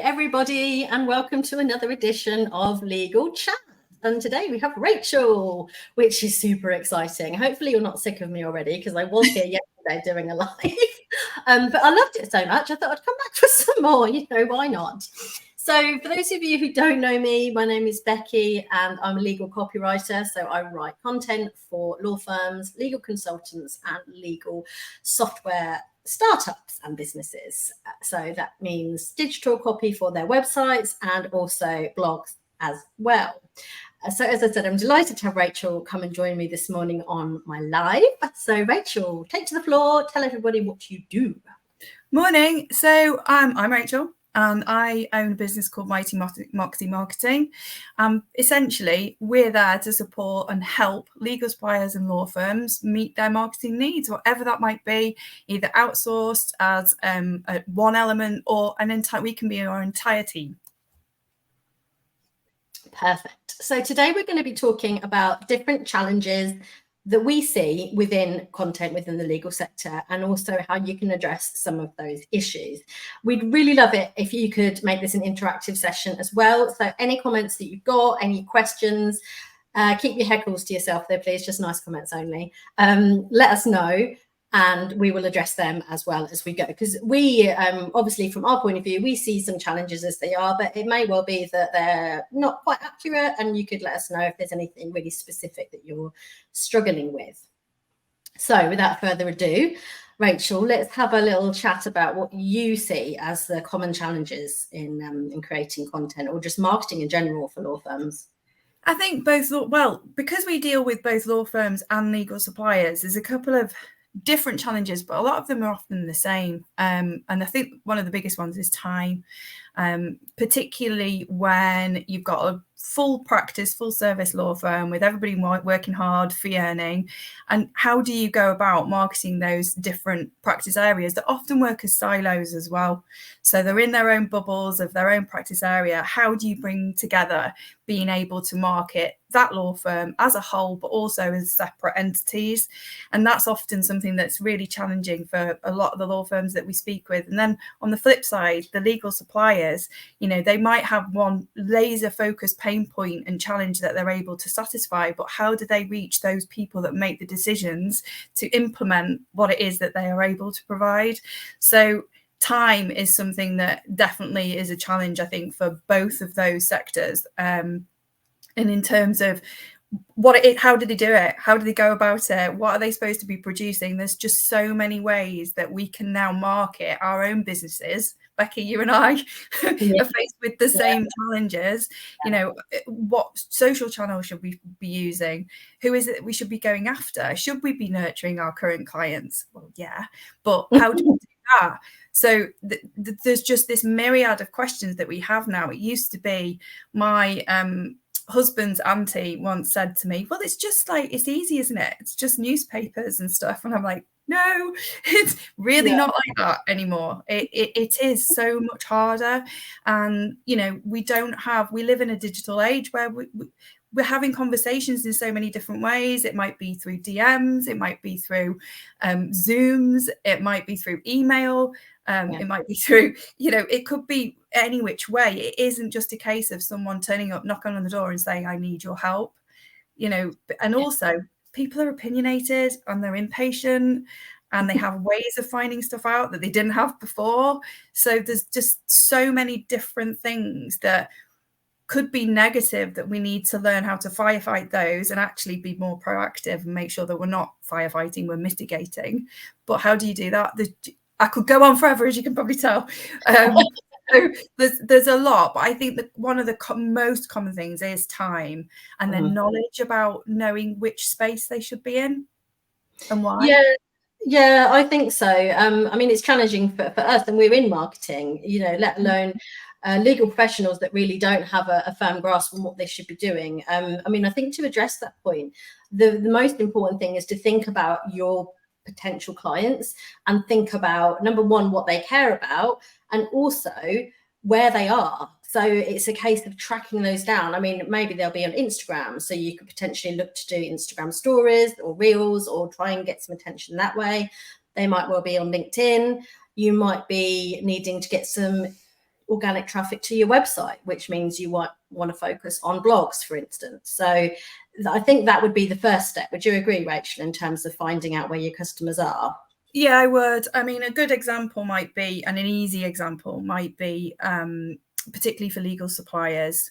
everybody, and welcome to another edition of Legal Chat. And today we have Rachel, which is super exciting. Hopefully you're not sick of me already, because I was here yesterday doing a live. But I loved it so much, I thought I'd come back for some more. Why not? So for those of you who don't know me, my name is Becky and I'm a legal copywriter. So I write content for law firms, legal consultants, and legal software startups and businesses. So that means digital copy for their websites and also blogs as well. So as I said, I'm delighted to have Rachel come and join me this morning on my live. So Rachel, take to the floor, tell everybody what you do. Morning. So I'm Rachel and I own a business called Mighty Moxie Marketing. Essentially, we're there to support and help legal suppliers and law firms meet their marketing needs, whatever that might be, either outsourced as one element or we can be our entire team. Perfect. So today we're going to be talking about different challenges that we see within content within the legal sector, and also how you can address some of those issues. We'd really love it if you could make this an interactive session as well. So any comments that you've got, any questions, keep your heckles to yourself there, please, just nice comments only. Let us know, and we will address them as well as we go, because we obviously from our point of view, we see some challenges as they are, but it may well be that they're not quite accurate, and you could let us know if there's anything really specific that you're struggling with. So without further ado, Rachel, let's have a little chat about what you see as the common challenges in creating content, or just marketing in general for law firms. I think because we deal with both law firms and legal suppliers, there's a couple of different challenges, but a lot of them are often the same. And I think one of the biggest ones is time, particularly when you've got a full practice, full service law firm with everybody working hard, fee earning. And how do you go about marketing those different practice areas that often work as silos as well? So they're in their own bubbles of their own practice area. How do you bring together being able to market that law firm as a whole, but also as separate entities? And that's often something that's really challenging for a lot of the law firms that we speak with. And then on the flip side, the legal suppliers, they might have one laser focused pain point and challenge that they're able to satisfy, but how do they reach those people that make the decisions to implement what it is that they are able to provide? So time is something that definitely is a challenge, I think, for both of those sectors. And in terms of how did they do it? How do they go about it? What are they supposed to be producing? There's just so many ways that we can now market our own businesses. Becky, you and I are faced with the same challenges. What social channel should we be using? Who is it we should be going after? Should we be nurturing our current clients? Well, yeah, but how do we do that? So there's just this myriad of questions that we have now. It used to be my husband's auntie once said to me, well, it's just it's easy, isn't it? It's just newspapers and stuff. And I'm like, no, it's really not like that anymore. It is so much harder. And, we live in a digital age where we're having conversations in so many different ways. It might be through DMs, it might be through Zooms, it might be through email, it might be through, it could be any which way. It isn't just a case of someone turning up, knocking on the door and saying, I need your help, and also people are opinionated and they're impatient and they have ways of finding stuff out that they didn't have before. So there's just so many different things that could be negative that we need to learn how to firefight those and actually be more proactive and make sure that we're not firefighting, we're mitigating. But how do you do that? I could go on forever, as you can probably tell. So there's a lot, but I think that one of the most common things is time, and then knowledge about knowing which space they should be in and why. Yeah, I think so. It's challenging for us, and we're in marketing, let alone legal professionals that really don't have a firm grasp on what they should be doing. I think to address that point, the most important thing is to think about your potential clients and think about, number one, what they care about, and also where they are. So it's a case of tracking those down. Maybe they'll be on Instagram, so you could potentially look to do Instagram stories or reels or try and get some attention that way. They might well be on LinkedIn. You might be needing to get some organic traffic to your website, which means you want to focus on blogs, for instance. So I think that would be the first step. Would you agree, Rachel, in terms of finding out where your customers are? Yeah, I would. I mean, a good example might be, and an easy example might be, particularly for legal suppliers,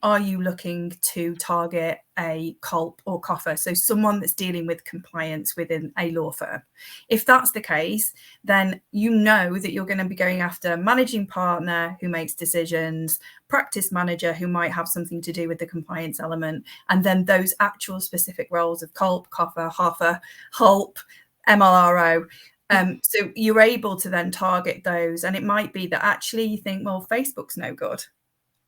are you looking to target a culp or coffer? So someone that's dealing with compliance within a law firm. If that's the case, then you know that you're going to be going after managing partner who makes decisions, practice manager who might have something to do with the compliance element, and then those actual specific roles of culp, coffer, hoffer, hulp, MLRO. So you're able to then target those. And it might be that actually you think, well, Facebook's no good,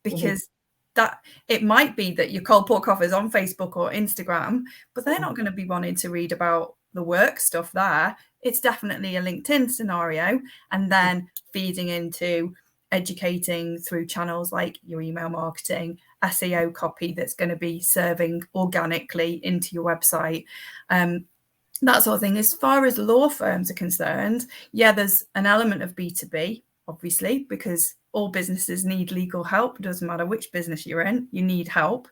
because that it might be that your cold pork offer is on Facebook or Instagram, but they're not going to be wanting to read about the work stuff there. It's definitely a LinkedIn scenario, and then feeding into educating through channels like your email marketing, SEO copy that's going to be serving organically into your website. That sort of thing. As far as law firms are concerned, yeah, there's an element of B2B, obviously, because all businesses need legal help. It doesn't matter which business you're in, you need help.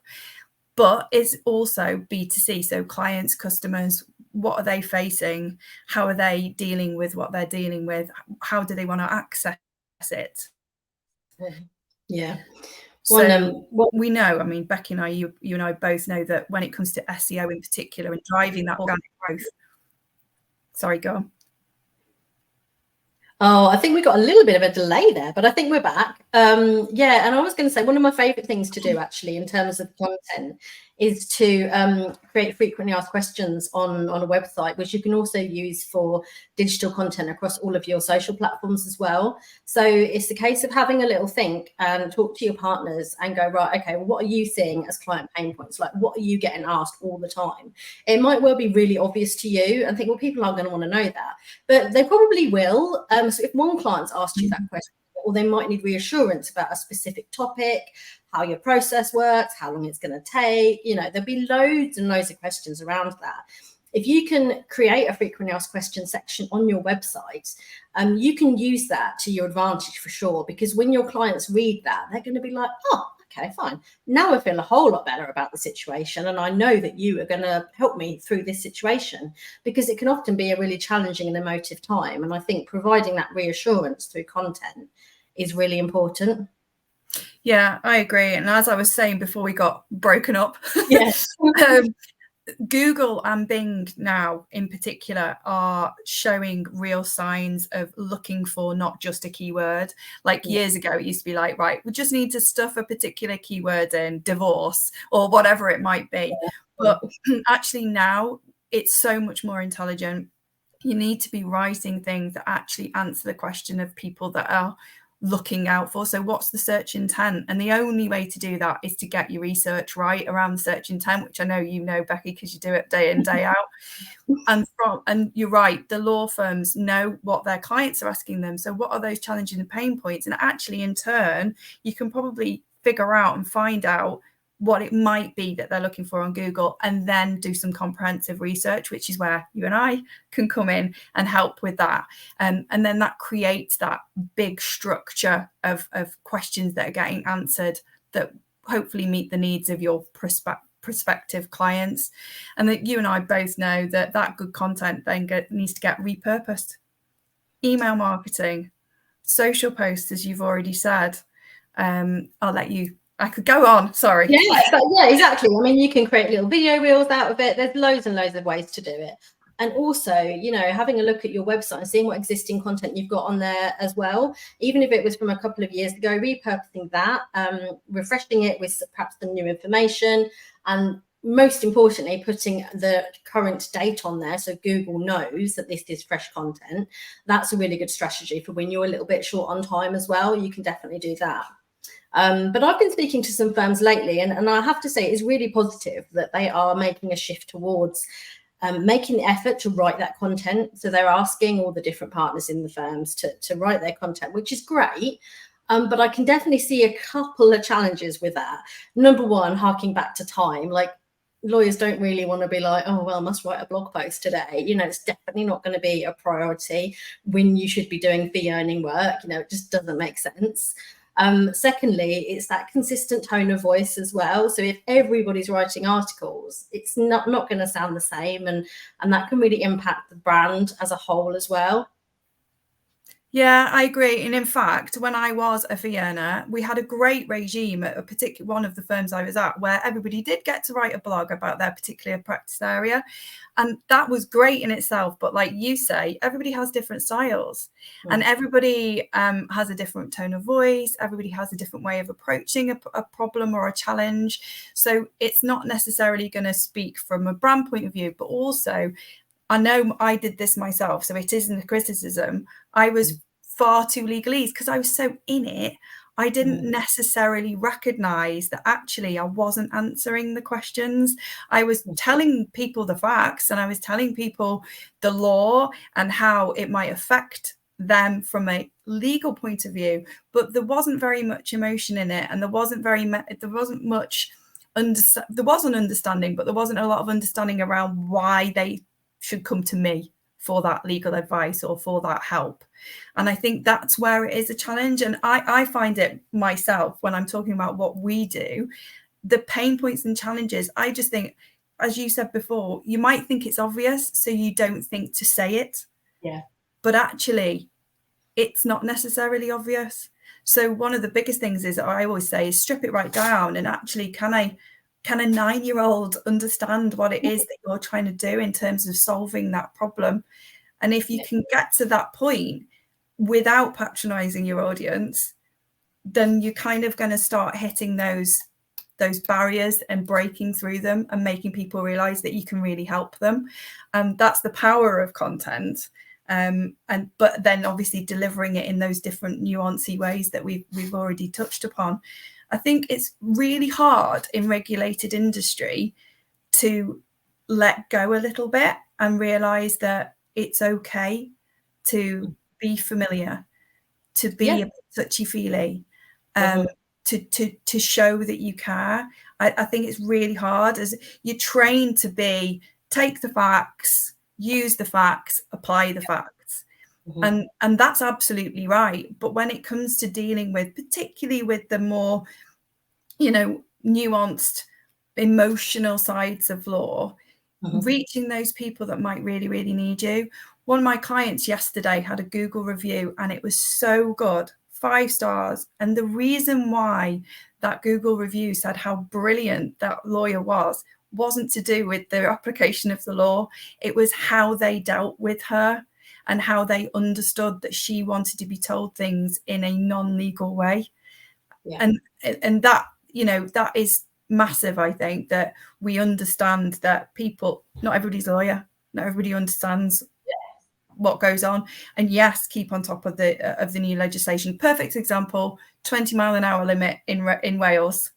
But it's also B2C. So clients, customers, what are they facing? How are they dealing with what they're dealing with? How do they want to access it? Yeah. So we know, I mean, Becky and I, you and I both know that when it comes to SEO in particular and driving that organic growth. Sorry, go on. Oh, I think we got a little bit of a delay there, but I think we're back. Yeah, and I was going to say one of my favorite things to do actually in terms of content is to create frequently asked questions on a website, which you can also use for digital content across all of your social platforms as well. So it's a case of having a little think and talk to your partners and go, right, okay, well, what are you seeing as client pain points? Like, what are you getting asked all the time? It might well be really obvious to you and think, well, people aren't going to want to know that, but they probably will. So if one client's asked you that question, or they might need reassurance about a specific topic, how your process works, how long it's going to take, there'll be loads and loads of questions around that. If you can create a frequently asked questions section on your website, you can use that to your advantage for sure, because when your clients read that, they're going to be like, oh, okay, fine. Now I feel a whole lot better about the situation. And I know that you are going to help me through this situation, because it can often be a really challenging and emotive time. And I think providing that reassurance through content is really important. Yeah, I agree. And as I was saying before we got broken up, yes. Google and Bing now in particular are showing real signs of looking for not just a keyword. Like years ago, it used to be like, right, we just need to stuff a particular keyword in, divorce or whatever it might be. But actually now it's so much more intelligent. You need to be writing things that actually answer the question of people that are looking out for. So what's the search intent? And the only way to do that is to get your research right around the search intent, which I know you know, Becky, because you do it day in, day out. And you're right, the law firms know what their clients are asking them. So what are those challenges and pain points? And actually, in turn, you can probably figure out and find out what it might be that they're looking for on Google, and then do some comprehensive research, which is where you and I can come in and help with that. And then that creates that big structure of questions that are getting answered that hopefully meet the needs of your prospective clients. And that you and I both know that good content then needs to get repurposed. Email marketing, social posts, as you've already said. I'll let you. I could go on, sorry. Yeah, exactly. I mean, you can create little video reels out of it. There's loads and loads of ways to do it. And also, having a look at your website and seeing what existing content you've got on there as well, even if it was from a couple of years ago, repurposing that, refreshing it with perhaps the new information, and most importantly, putting the current date on there so Google knows that this is fresh content. That's a really good strategy for when you're a little bit short on time as well. You can definitely do that. But I've been speaking to some firms lately, and I have to say it's really positive that they are making a shift towards making the effort to write that content. So they're asking all the different partners in the firms to write their content, which is great. But I can definitely see a couple of challenges with that. Number one, harking back to time, like lawyers don't really want to be like, oh, well, I must write a blog post today. It's definitely not going to be a priority when you should be doing fee earning work. It just doesn't make sense. Secondly, it's that consistent tone of voice as well. So if everybody's writing articles, it's not going to sound the same, and that can really impact the brand as a whole as well. Yeah, I agree. And in fact, when I was a fee earner, we had a great regime at a particular one of the firms I was at, where everybody did get to write a blog about their particular practice area. And that was great in itself. But like you say, everybody has different styles, and everybody has a different tone of voice. Everybody has a different way of approaching a problem or a challenge. So it's not necessarily going to speak from a brand point of view, but also, I know I did this myself, so it isn't a criticism. I was far too legalese because I was so in it. I didn't necessarily recognize that actually I wasn't answering the questions. I was telling people the facts, and I was telling people the law and how it might affect them from a legal point of view, but there wasn't very much emotion in it, and there was an understanding, but there wasn't a lot of understanding around why they should come to me for that legal advice or for that help. And I think that's where it is a challenge. And I find it myself when I'm talking about what we do, the pain points and challenges. I just think, as you said before, you might think it's obvious, so you don't think to say it. Yeah. But actually, it's not necessarily obvious. So one of the biggest things is, I always say, is strip it right down. And actually, can a 9-year-old understand what it is that you're trying to do in terms of solving that problem? And if you can get to that point without patronizing your audience, then you're kind of going to start hitting those barriers and breaking through them and making people realize that you can really help them. That's the power of content. But then obviously delivering it in those different nuancy ways that we've already touched upon. I think it's really hard in regulated industry to let go a little bit and realize that it's okay to be familiar, to be a bit touchy-feely, to show that you care. I think it's really hard, as you're trained to be, take the facts, use the facts, apply the facts. And that's absolutely right. But when it comes to dealing with, particularly with the more, nuanced, emotional sides of law, reaching those people that might really, really need you. One of my clients yesterday had a Google review, and it was so good, 5 stars. And the reason why that Google review said how brilliant that lawyer wasn't to do with the application of the law. It was how they dealt with her and how they understood that she wanted to be told things in a non-legal way. Yeah. And that, that is massive. I think that we understand that people, not everybody's a lawyer, not everybody understands what goes on. And yes, keep on top of the new legislation. Perfect example, 20-mile-an-hour limit in Wales.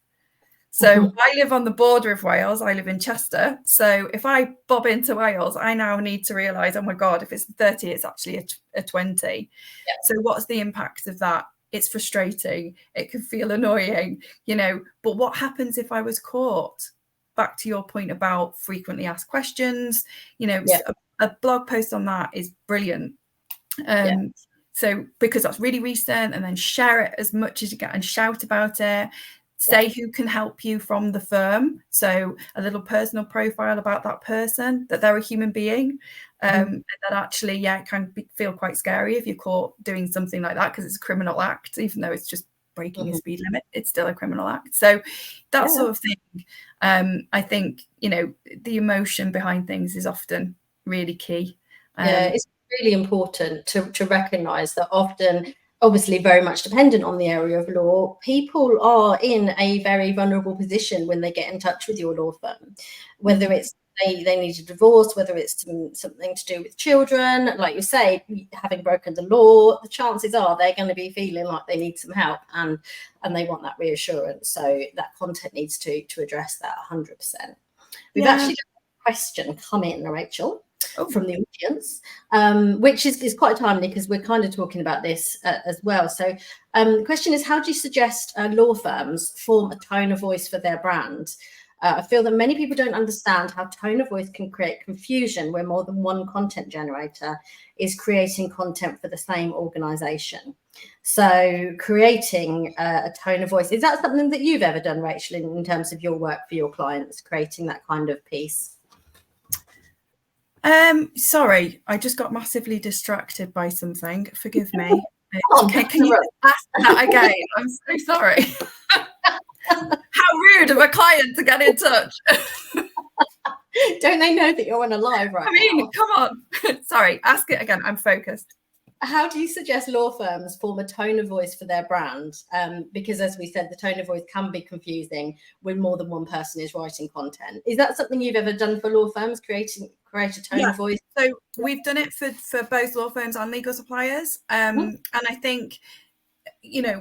So I live on the border of Wales. I live in Chester. So if I bob into Wales, I now need to realise, oh my God, if it's 30, it's actually a 20. Yeah. So what's the impact of that? It's frustrating. It can feel annoying, but what happens if I was caught? Back to your point about frequently asked questions, a blog post on that is brilliant. So because that's really recent, and then share it as much as you can and shout about it. Say who can help you from the firm. So a little personal profile about that person, that they're a human being. And that actually, it can feel quite scary if you're caught doing something like that, because it's a criminal act, even though it's just breaking a speed limit, it's still a criminal act. So that sort of thing, I think, the emotion behind things is often really key. It's really important to recognise that often, obviously very much dependent on the area of law, people are in a very vulnerable position when they get in touch with your law firm, whether it's they need a divorce, whether it's something to do with children, like you say, having broken the law, the chances are they're going to be feeling like they need some help, and they want that reassurance. So that content needs to address that 100%. We've actually got a question come in, Rachel, from the audience, which is quite timely because we're kind of talking about this as well. So the question is, how do you suggest law firms form a tone of voice for their brand I feel that many people don't understand how tone of voice can create confusion where more than one content generator is creating content for the same organization. So creating a tone of voice, is that something that you've ever done, Rachel, in terms of your work for your clients, creating that kind of piece? Sorry, I just got massively distracted by something. Forgive me. Can you ask that again? I'm so sorry. How rude of a client to get in touch. Don't they know that you're on a live right now? Come on. Sorry, ask it again. I'm focused. How do you suggest law firms form a tone of voice for their brand? Because as we said, the tone of voice can be confusing when more than one person is writing content. Is that something you've ever done for law firms, create a tone of voice? So we've done it for both law firms and legal suppliers. And I think,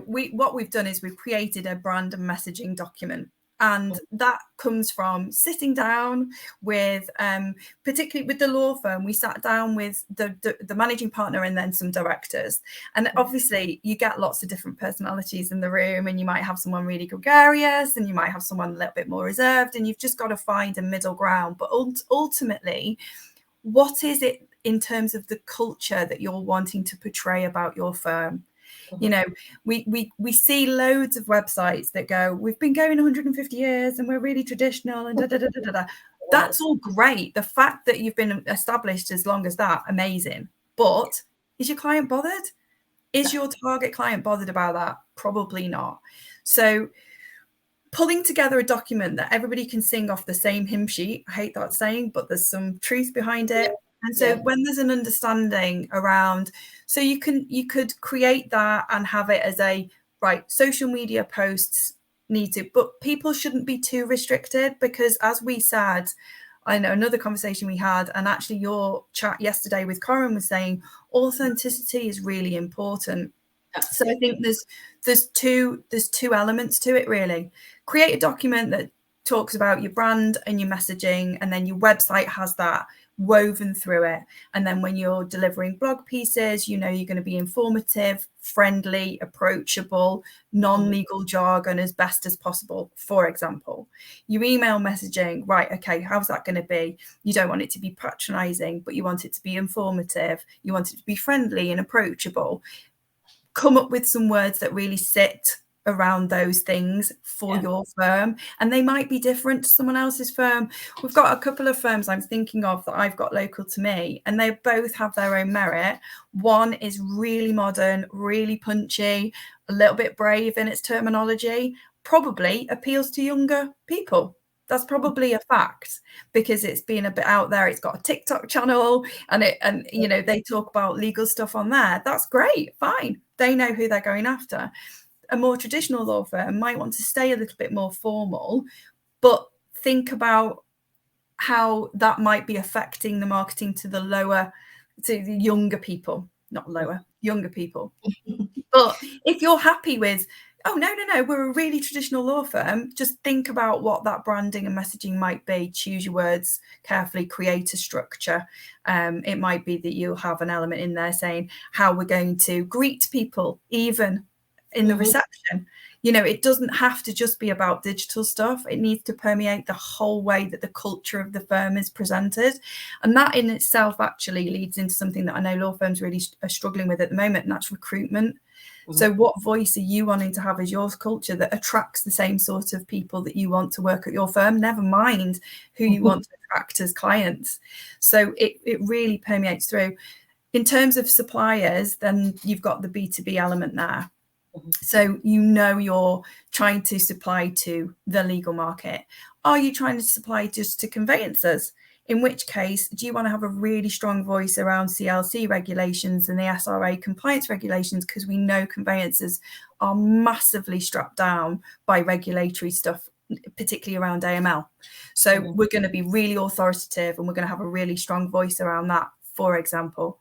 what we've done is we've created a brand and messaging document. And that comes from sitting down with, particularly with the law firm, we sat down with the managing partner and then some directors. And obviously you get lots of different personalities in the room, and you might have someone really gregarious and you might have someone a little bit more reserved, and you've just got to find a middle ground. But ultimately, what is it in terms of the culture that you're wanting to portray about your firm? We see loads of websites that go, we've been going 150 years and we're really traditional and da, da, da, da, da. That's all great. The fact that you've been established as long as that, amazing. But is your client bothered? Is your target client bothered about that? Probably not. So pulling together a document that everybody can sing off the same hymn sheet, I hate that saying, but there's some truth behind it. And so when there's an understanding around, so you could create that and have it as social media posts need to, but people shouldn't be too restricted, because as we said, I know another conversation we had, and actually your chat yesterday with Corinne was saying authenticity is really important. So I think there's two elements to it, really. Create a document that talks about your brand and your messaging, and then your website has that woven through it. And then when you're delivering blog pieces, you're going to be informative, friendly, approachable, non-legal jargon as best as possible. For example, your email messaging, right? Okay, how's that going to be? You don't want it to be patronizing, but you want it to be informative. You want it to be friendly and approachable. Come up with some words that really sit around those things for your firm, and they might be different to someone else's firm. We've got a couple of firms I'm thinking of that I've got local to me, and they both have their own merit. One is really modern, really punchy, a little bit brave in its terminology, probably appeals to younger people. That's probably a fact, because it's been a bit out there. It's got a TikTok channel, and they talk about legal stuff on there. That's great, fine. They know who they're going after. A more traditional law firm might want to stay a little bit more formal, but think about how that might be affecting the marketing to the younger people, not lower, younger people. But if you're happy with, oh, no, we're a really traditional law firm, just think about what that branding and messaging might be. Choose your words carefully, create a structure. It might be that you'll have an element in there saying how we're going to greet people, even in the reception. It doesn't have to just be about digital stuff. It needs to permeate the whole way that the culture of the firm is presented. And that in itself actually leads into something that I know law firms really are struggling with at the moment, and that's recruitment. So what voice are you wanting to have as your culture that attracts the same sort of people that you want to work at your firm, never mind who you want to attract as clients? So it really permeates through. In terms of suppliers, then you've got the B2B element there. So you're trying to supply to the legal market. Are you trying to supply just to conveyancers? In which case, do you want to have a really strong voice around CLC regulations and the SRA compliance regulations? Because we know conveyancers are massively strapped down by regulatory stuff, particularly around AML. So we're going to be really authoritative, and we're going to have a really strong voice around that, for example.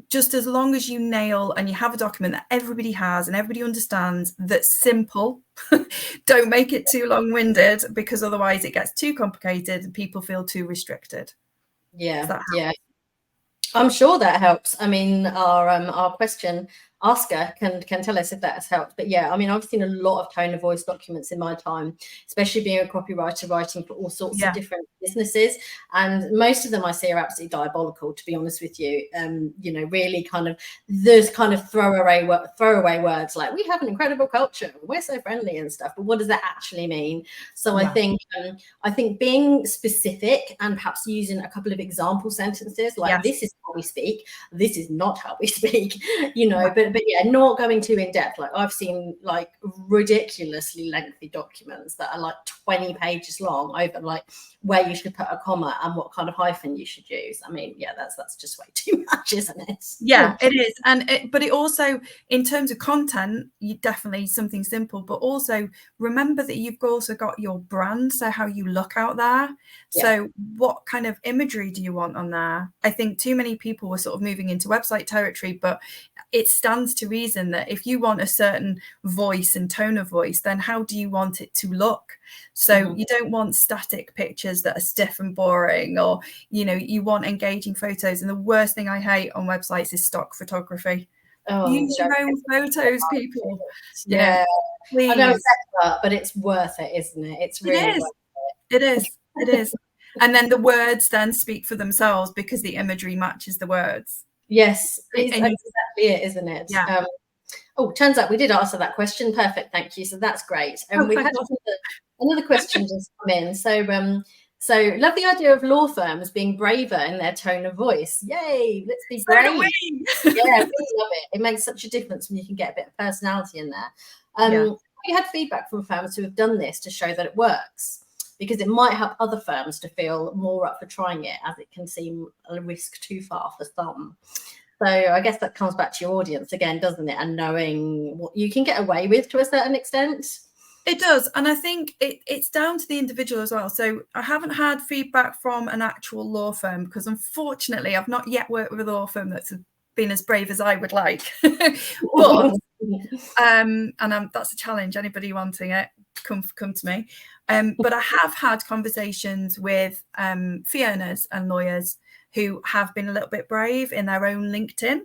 Just as long as you nail and you have a document that everybody has and everybody understands, that's simple. Don't make it too long-winded, because otherwise it gets too complicated and people feel too restricted. Yeah. I'm sure that helps. I mean, our question Oscar can tell us if that has helped. But yeah, I mean, I've seen a lot of tone of voice documents in my time, especially being a copywriter writing for all sorts of different businesses. And most of them I see are absolutely diabolical, to be honest with you. You know, really kind of those kind of throwaway words like, we have an incredible culture, we're so friendly and stuff. But what does that actually mean? So I think being specific and perhaps using a couple of example sentences like, this is how we speak, this is not how we speak, you know, but yeah, not going too in depth. Like I've seen like ridiculously lengthy documents that are like 20 pages long over like where you should put a comma and what kind of hyphen you should use. I mean, yeah, that's just way too much, isn't it? Yeah, it is. And but it also, in terms of content, you definitely something simple, but also remember that you've also got your brand, so how you look out there. So what kind of imagery do you want on there? I think too many people were sort of moving into website territory, but it stands to reason that if you want a certain voice and tone of voice, then how do you want it to look? So you don't want static pictures that are stiff and boring, or, you know, you want engaging photos. And the worst thing I hate on websites is stock photography. Use your own photos, people. Yeah, please. I know it's better, but it's worth it, isn't it? It's really worth it. It is. And then the words then speak for themselves because the imagery matches the words. Yes, it's exactly it, isn't it? Yeah. Oh, turns out we did answer that question. Perfect, thank you. So that's great. And we've had another question just come in. So love the idea of law firms being braver in their tone of voice. Yay, let's be brave. Yeah, I really love it. It makes such a difference when you can get a bit of personality in there. We had feedback from firms who have done this to show that it works, because it might help other firms to feel more up for trying it, as it can seem a risk too far for some. So I guess that comes back to your audience again, doesn't it? And knowing what you can get away with to a certain extent. It does. And I think it's down to the individual as well. So I haven't had feedback from an actual law firm because unfortunately I've not yet worked with a law firm that's been as brave as I would like. But that's a challenge. Anybody wanting it, come to me. But I have had conversations with fee owners and lawyers who have been a little bit brave in their own LinkedIn.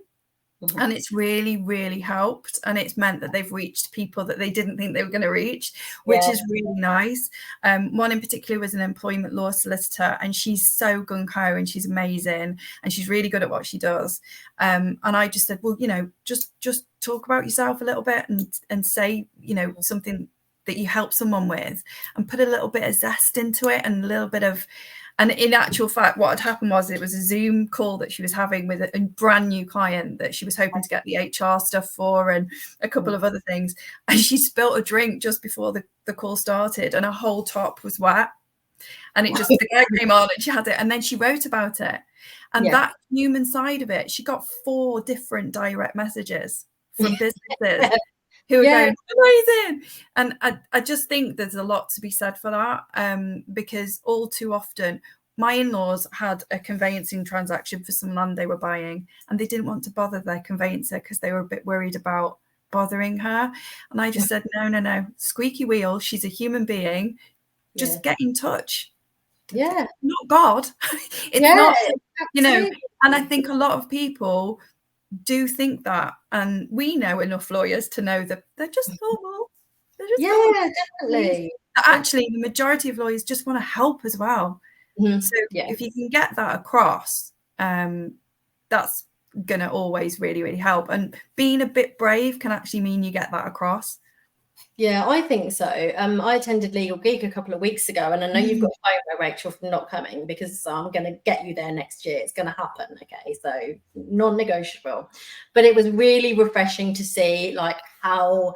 And it's really, really helped. And it's meant that they've reached people that they didn't think they were going to reach, which is really nice. One in particular was an employment law solicitor, and she's so gung-ho and she's amazing and she's really good at what she does. And I just said, well, you know, just talk about yourself a little bit and say, you know, something that you help someone with, and put a little bit of zest into it and a little bit of. And in actual fact, what had happened was it was a Zoom call that she was having with a brand new client that she was hoping to get the HR stuff for and a couple of other things. And she spilt a drink just before the call started, and her whole top was wet. And it just, the guy came on and she had it. And then she wrote about it. And that human side of it, she got 4 different direct messages from businesses. Who are going, amazing. And I just think there's a lot to be said for that, because all too often my in-laws had a conveyancing transaction for some land they were buying, and they didn't want to bother their conveyancer because they were a bit worried about bothering her. And I just said, no, squeaky wheel. She's a human being. Just get in touch. Yeah. Not God. It's not, you know, and I think a lot of people do think that, and we know enough lawyers to know that they're just normal. Definitely. Actually, the majority of lawyers just want to help as well. So if you can get that across, that's gonna always really, really help. And being a bit brave can actually mean you get that across. Yeah, I think so. I attended Legal Geek a couple of weeks ago, and I know you've got FOMO, Rachel, from not coming, because I'm going to get you there next year. It's going to happen, okay? So non-negotiable. But it was really refreshing to see like how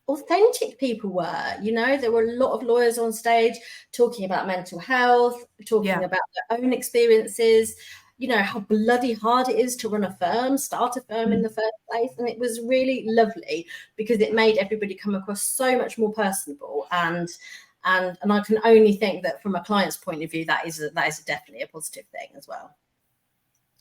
authentic people were. You know, there were a lot of lawyers on stage talking about mental health, talking about their own experiences. You know, how bloody hard it is to run a firm, start a firm in the first place. And it was really lovely because it made everybody come across so much more personable. And I can only think that from a client's point of view, that is definitely a positive thing as well.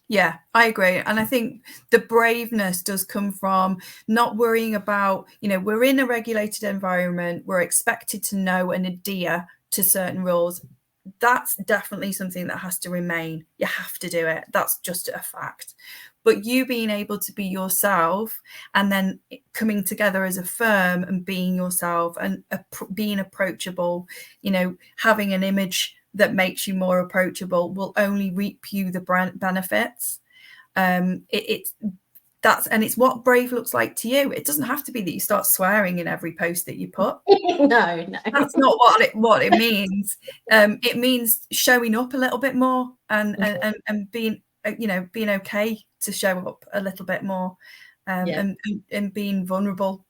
Yeah, I agree. And I think the braveness does come from not worrying about, you know, we're in a regulated environment. We're expected to know and adhere to certain rules. that's definitely something that has to remain. You have to do it. That's just a fact. But you being able to be yourself and then coming together as a firm and being yourself and being approachable, you know, having an image that makes you more approachable will only reap you the benefits. It's what brave looks like to you. It doesn't have to be that you start swearing in every post that you put. No, That's not what it means. It means showing up a little bit more and being, you know, being okay to show up a little bit more, and being vulnerable.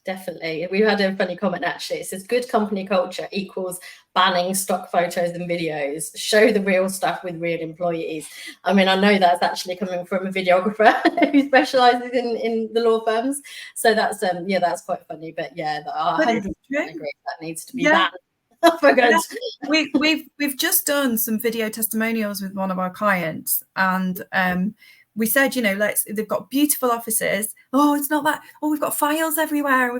Definitely. We had a funny comment actually. It says good company culture equals banning stock photos and videos. Show the real stuff with real employees. I mean, I know that's actually coming from a videographer who specializes in the law firms. So that's that's quite funny. But yeah, I 100% agree that needs to be banned. For good. We've just done some video testimonials with one of our clients, and we said, you know, they've got beautiful offices. Oh, it's not that. Oh, we've got files everywhere.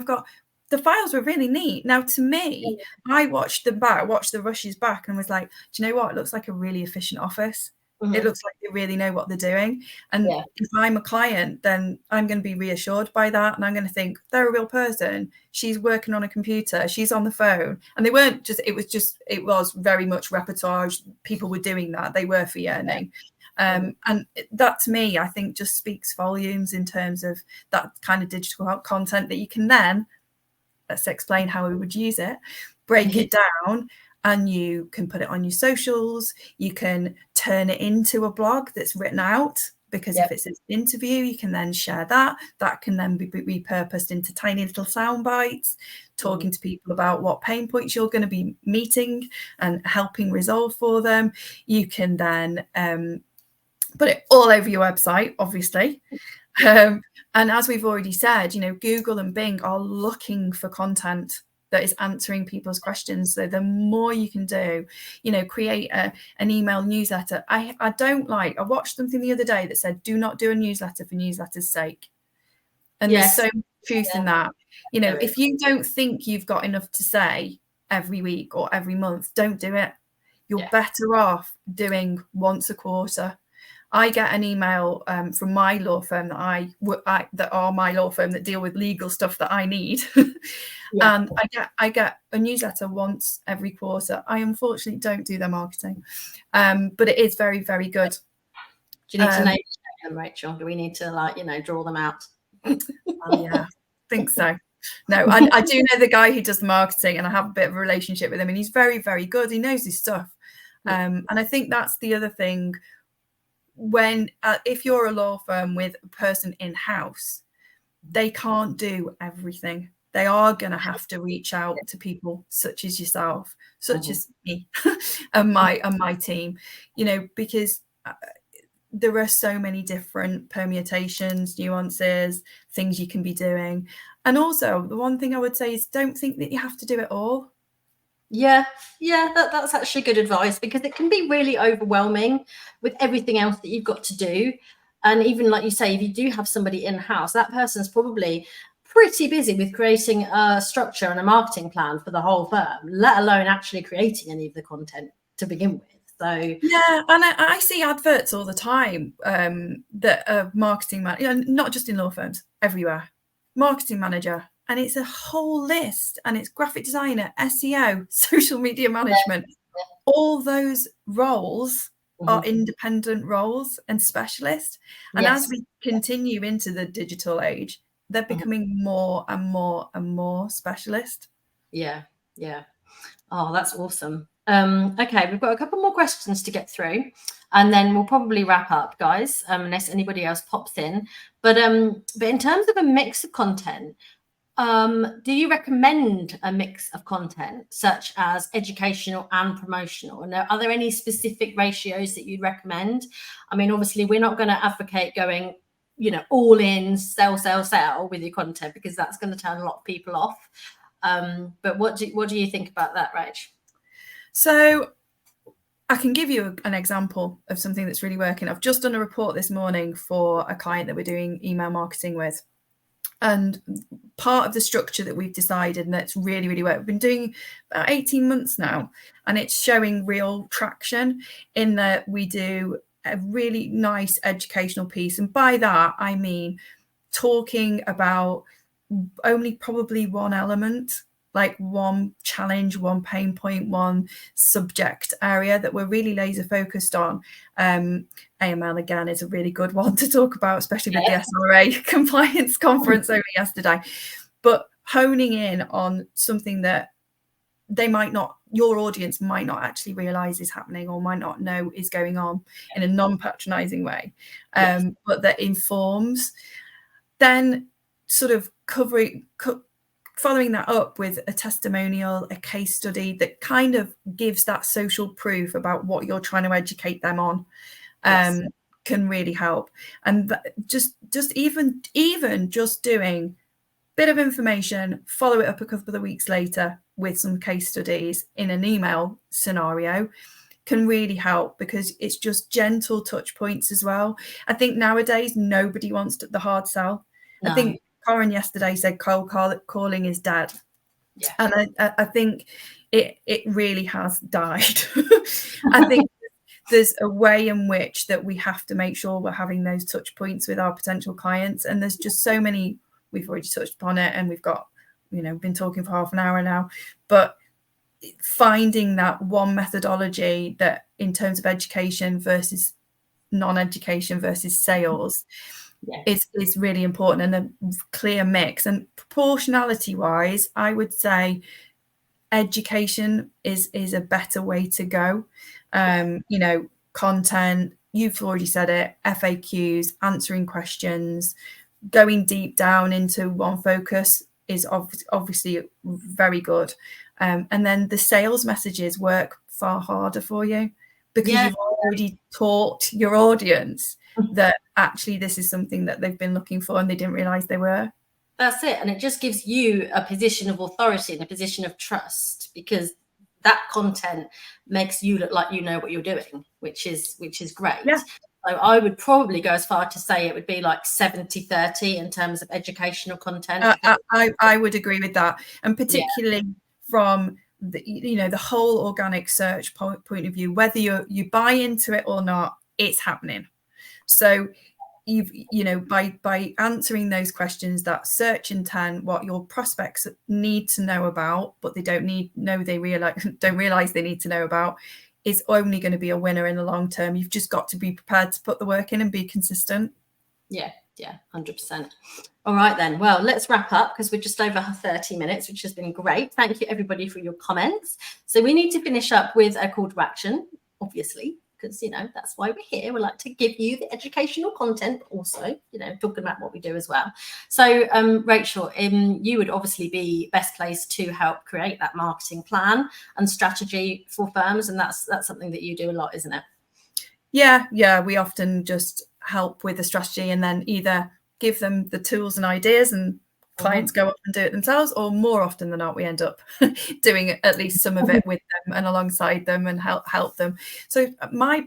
The files were really neat. Now, to me, I watched the rushes back and was like, do you know what? It looks like a really efficient office. Mm-hmm. It looks like they really know what they're doing. And if I'm a client, then I'm going to be reassured by that. And I'm going to think they're a real person. She's working on a computer. She's on the phone. And they weren't just, it was very much repertoire. People were doing that. They were for earning. And that to me, I think just speaks volumes in terms of that kind of digital content that you can then, let's explain how we would use it, break it down, and you can put it on your socials. You can turn it into a blog that's written out, because if it's an interview, you can then share that. That can then be repurposed into tiny little sound bites, talking to people about what pain points you're going to be meeting and helping resolve for them. You can then put it all over your website, obviously. And as we've already said, you know, Google and Bing are looking for content that is answering people's questions. So the more you can do, you know, create an email newsletter. I watched something the other day that said, do not do a newsletter for newsletter's sake. And there's so much truth in that. You know, if you don't think you've got enough to say every week or every month, don't do it. You're better off doing once a quarter. I get an email from my law firm that are my law firm that deal with legal stuff that I need. And I get a newsletter once every quarter. I unfortunately don't do their marketing, but it is very, very good. Do you need to name them, Rachel? Do we need to draw them out? I think so. No, I do know the guy who does the marketing, and I have a bit of a relationship with him, and he's very, very good. He knows his stuff. And I think that's the other thing. When if you're a law firm with a person in-house, they can't do everything. They are going to have to reach out to people such as yourself, such as me and my team, you know, because there are so many different permutations, nuances, things you can be doing. And also the one thing I would say is don't think that you have to do it all. That's actually good advice, because it can be really overwhelming with everything else that you've got to do. And even like you say, if you do have somebody in-house, that person's probably pretty busy with creating a structure and a marketing plan for the whole firm, let alone actually creating any of the content to begin with. So and I see adverts all the time that are marketing not just in law firms, everywhere, marketing manager. And it's a whole list, and it's graphic designer, SEO, social media management. All those roles are independent roles and specialists. And as we continue into the digital age, they're becoming more and more and more specialist. Yeah. Oh, that's awesome. Okay, we've got a couple more questions to get through, and then we'll probably wrap up, guys, unless anybody else pops in. But in terms of a mix of content, do you recommend a mix of content such as educational and promotional? And are there any specific ratios that you'd recommend? I mean, obviously, we're not going to advocate going, all in, sell with your content, because that's going to turn a lot of people off. But what do you think about that, Rach? So I can give you an example of something that's really working. I've just done a report this morning for a client that we're doing email marketing with. And part of the structure that we've decided, and that's really, really worked, we've been doing about 18 months now, and it's showing real traction in that we do a really nice educational piece. And by that, I mean talking about only probably one element, like one challenge, one pain point, one subject area that we're really laser focused on. AML, again, is a really good one to talk about, especially with the SRA compliance conference over yesterday. But honing in on something that they might not, your audience might not actually realize is happening, or might not know is going on in a non-patronizing way, but that informs. Then sort of following that up with a testimonial, a case study that kind of gives that social proof about what you're trying to educate them on, can really help. And just even just doing a bit of information, follow it up a couple of weeks later with some case studies in an email scenario can really help, because it's just gentle touch points as well. I think nowadays nobody wants the hard sell. No. I think Corin yesterday said cold calling is dead. Yeah. And I think it really has died. I think there's a way in which that we have to make sure we're having those touch points with our potential clients. And there's just so many, we've already touched upon it, and we've got, been talking for half an hour now, but finding that one methodology that in terms of education versus non-education versus sales is really important, and a clear mix. And proportionality wise, I would say education is a better way to go. Content, you've already said it, FAQs, answering questions, going deep down into one focus is obviously very good. And then the sales messages work far harder for you, because you've already taught your audience that actually this is something that they've been looking for and they didn't realize they were. That's it. And it just gives you a position of authority and a position of trust, because that content makes you look like you know what you're doing, which is great. Yeah. So I would probably go as far to say it would be like 70-30 in terms of educational content. I would agree with that. And particularly from the whole organic search point of view, whether you buy into it or not, it's happening. So by answering those questions, that search intent, what your prospects need to know about, but they don't realize they need to know about, is only going to be a winner in the long term. You've just got to be prepared to put the work in and be consistent. Yeah, 100%. All right then. Well, let's wrap up, because we're just over 30 minutes, which has been great. Thank you everybody for your comments. So we need to finish up with a call to action, obviously, because that's why we're here. We like to give you the educational content, but also talking about what we do as well. So Rachel, you would obviously be best placed to help create that marketing plan and strategy for firms, and that's something that you do a lot, isn't it? Yeah, we often just help with the strategy and then either give them the tools and ideas, and clients go up and do it themselves, or more often than not we end up doing at least some of it with them and alongside them and help them. So my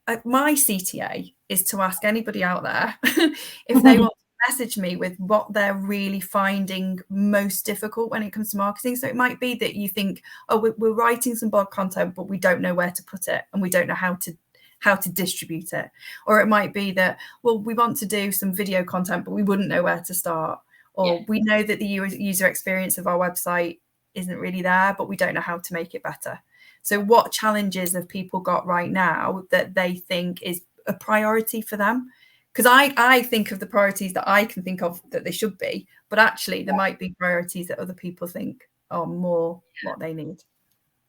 CTA is to ask anybody out there if they want to message me with what they're really finding most difficult when it comes to marketing. So it might be that you think, we're writing some blog content, but we don't know where to put it and we don't know how to distribute it. Or it might be that, we want to do some video content, but we wouldn't know where to start. Or we know that the user experience of our website isn't really there, but we don't know how to make it better. So what challenges have people got right now that they think is a priority for them? Because I think of the priorities that I can think of that they should be, but actually there might be priorities that other people think are more what they need.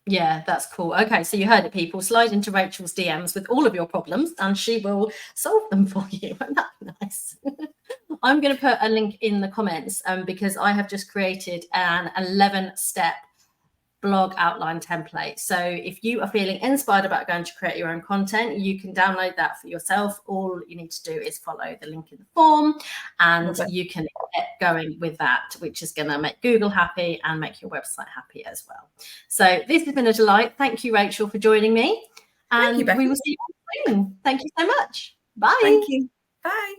Yeah, that's cool. Okay, so you heard it, people. Slide into Rachel's DMs with all of your problems and she will solve them for you. Isn't that nice? I'm going to put a link in the comments because I have just created an 11-step blog outline template. So if you are feeling inspired about going to create your own content, you can download that for yourself. All you need to do is follow the link in the form and you can get going with that, which is going to make Google happy and make your website happy as well. So this has been a delight. Thank you, Rachel, for joining me. And we will see you soon. Thank you so much. Bye. Thank you. Bye.